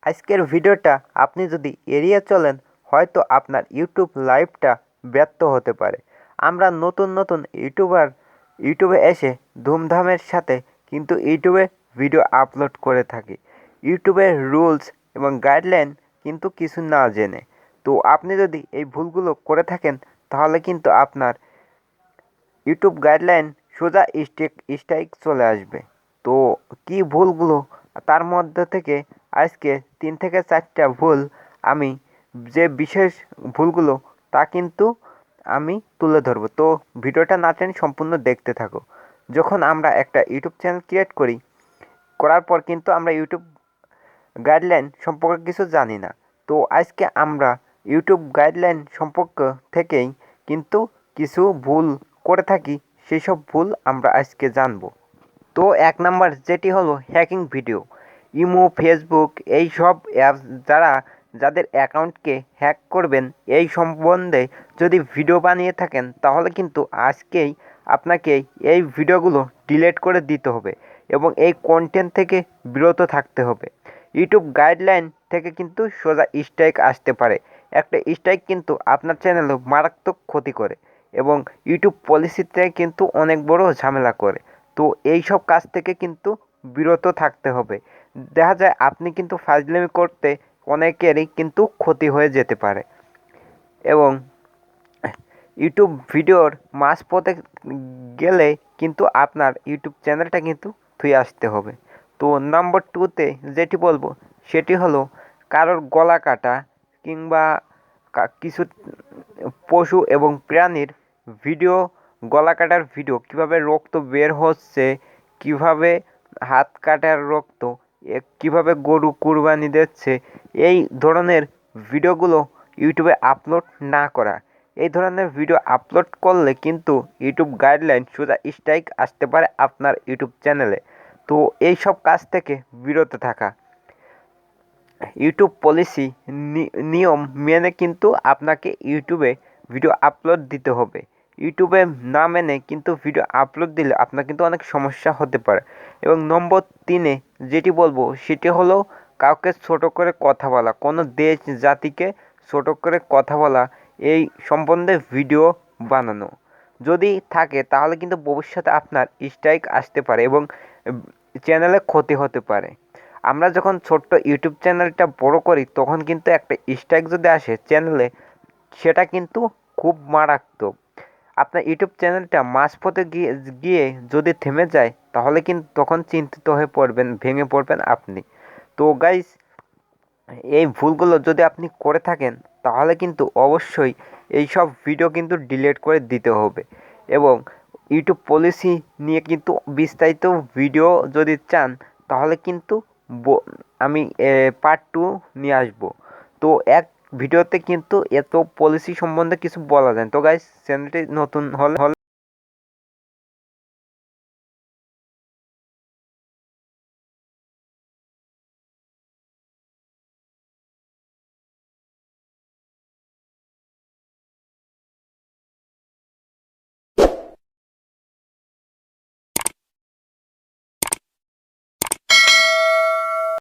আজকের ভিডিওটা আপনি যদি এড়িয়ে চলেন হয়তো আপনার ইউটিউব লাইভটা ব্যর্থ হতে পারে। আমরা নতুন ইউটিউবে এসে ধুমধামের সাথে কিন্তু ইউটিউবে ভিডিও আপলোড করে থাকি। ইউটিউবের রুলস এবং গাইডলাইন কিন্তু কিছু না জেনে। তো আপনি যদি এই ভুলগুলো করে থাকেন তাহলে কিন্তু আপনার ইউটিউব গাইডলাইন সোজা স্ট্রাইক চলে আসবে। তো কি ভুলগুলো, তার মধ্যে থেকে আজকে 3 থেকে 4টা ভুল আমি যে বিশেষ ভুলগুলো তা কিন্তু আমি তুলে ধরবো। তো ভিডিওটা না টেনে সম্পূর্ণ দেখতে থাকো। যখন আমরা একটা ইউটিউব চ্যানেল ক্রিয়েট করার পর কিন্তু আমরা ইউটিউব গাইডলাইন সম্পর্কে কিছু জানি না। তো আজকে আমরা ইউটিউব গাইডলাইন সম্পর্ক থেকেই কিন্তু কিছু ভুল করে থাকি, সেই সব ভুল আমরা আজকে জানব। তো 1 নাম্বার যেটি হলো হ্যাকিং ভিডিও। ইমো, ফেসবুক এই সব অ্যাপস যাদের অ্যাকাউন্টকে হ্যাক করবেন এই সম্বন্ধে যদি ভিডিও বানিয়ে থাকেন তাহলে কিন্তু আজকেই আপনাকে এই ভিডিওগুলো ডিলিট করে দিতে হবে এবং এই কন্টেন্ট থেকে বিরত থাকতে হবে। ইউটিউব গাইডলাইন থেকে কিন্তু সোজা স্ট্রাইক আসতে পারে। একটা স্ট্রাইক কিন্তু আপনার চ্যানেলে মারাত্মক ক্ষতি করে এবং ইউটিউব পলিসিতে কিন্তু অনেক বড় ঝামেলা করে। তো এই সব কাজ থেকে কিন্তু বিরত থাকতে হবে। দেখা যায় আপনি কিন্তু ফাজলামি করতে অনেকেরই কিন্তু ক্ষতি হয়ে যেতে পারে এবং ইউটিউব ভিডিওর মাঝপথে গেলে কিন্তু আপনার ইউটিউব চ্যানেলটা কিন্তু ধুয়ে আসতে হবে। তো নাম্বার 2তে যেটি বলবো সেটি হলো কারোর গলা কাটা কিংবা কিছু পশু এবং প্রাণীর ভিডিও, গলা কাটার ভিডিও, কীভাবে রক্ত বের হচ্ছে, কীভাবে হাত কাটার রক্ত, কীভাবে গরু কুরবানি দিচ্ছে, এই ধরনের ভিডিওগুলো ইউটিউবে আপলোড না করা। এই ধরনের ভিডিও আপলোড করলে কিন্তু ইউটিউব গাইডলাইন সোজা স্ট্রাইক আসতে পারে আপনার ইউটিউব চ্যানেলে। তো এই সব কাজ থেকে বিরত থাকা, ইউটিউব পলিসি নিয়ম মেনে কিন্তু আপনাকে ইউটিউবে ভিডিও আপলোড দিতে হবে। ইউটিউবে না মেনে কিন্তু ভিডিও আপলোড দিলে আপনার কিন্তু অনেক সমস্যা হতে পারে। এবং নম্বর 3-এ যেটি বলবো সেটি হলো কাউকে ছোট করে কথা বলা, কোনো দেশ জাতিকে ছোট করে কথা বলা, এই সম্বন্ধে ভিডিও বানানো যদি থাকে তাহলে কিন্তু ভবিষ্যতে আপনার স্ট্রাইক আসতে পারে এবং চ্যানেলে ক্ষতি হতে পারে। আমরা যখন ছোট্ট ইউটিউব চ্যানেলটা বড় করি তখন কিন্তু একটা স্ট্রাইক যদি আসে চ্যানেলে, সেটা কিন্তু খুব মারাত্মক। আপনার ইউটিউব চ্যানেলটা মাঝপথে গিয়ে যদি থেমে যায় তাহলে কিন্তু তখন চিন্তিত হয়ে পড়বেন, ভেঙে পড়বেন আপনি। তো গাইস, এই ভুলগুলো যদি আপনি করে থাকেন তাহলে কিন্তু অবশ্যই এই সব ভিডিও কিন্তু ডিলিট করে দিতে হবে এবং ইউটিউব পলিসি নিয়ে কিন্তু বিস্তারিত ভিডিও যদি চান তাহলে কিন্তু আমি পার্ট 2 নিয়ে আসবো। তো এক ভিডিওতে কিন্তু এত পলিসি সম্বন্ধে কিছু বলা যায়। তো গাইস, চ্যানেলটি নতুন হলে